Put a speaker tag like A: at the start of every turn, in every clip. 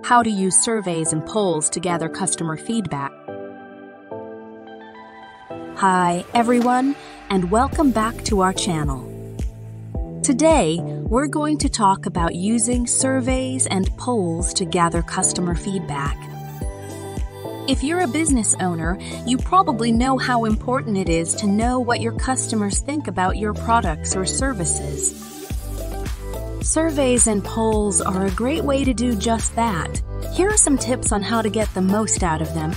A: How to use surveys and polls to gather customer feedback. Hi, everyone, and welcome back to our channel. Today, we're going to talk about using surveys and polls to gather customer feedback. If you're a business owner, you probably know how important it is to know what your customers think about your products or services. Surveys and polls are a great way to do just that. Here are some tips on how to get the most out of them.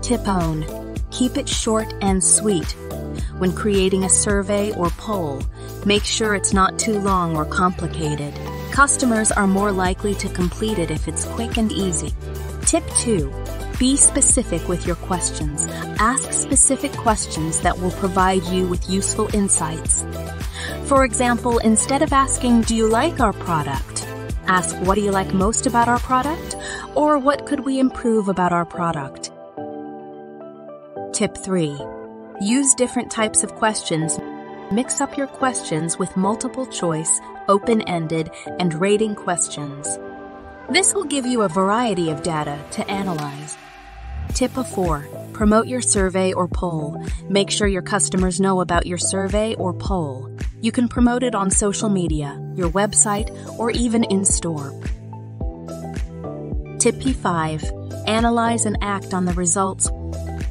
A: Tip 1. Keep it short and sweet. When creating a survey or poll, make sure it's not too long or complicated. Customers are more likely to complete it if it's quick and easy. Tip 2. Be specific with your questions. Ask specific questions that will provide you with useful insights. For example, instead of asking, "Do you like our product?" ask, "What do you like most about our product?" or "What could we improve about our product?" Tip 3. Use different types of questions. Mix up your questions with multiple choice, open-ended, and rating questions. This will give you a variety of data to analyze. Tip 4. Promote your survey or poll. Make sure your customers know about your survey or poll. You can promote it on social media, your website, or even in-store. Tip 5. Analyze and act on the results.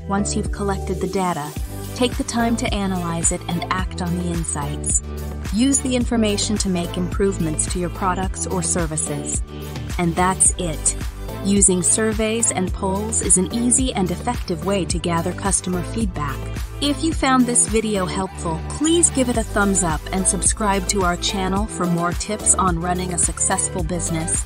A: Once you've collected the data, take the time to analyze it and act on the insights. Use the information to make improvements to your products or services. And that's it. Using surveys and polls is an easy and effective way to gather customer feedback. If you found this video helpful, please give it a thumbs up and subscribe to our channel for more tips on running a successful business.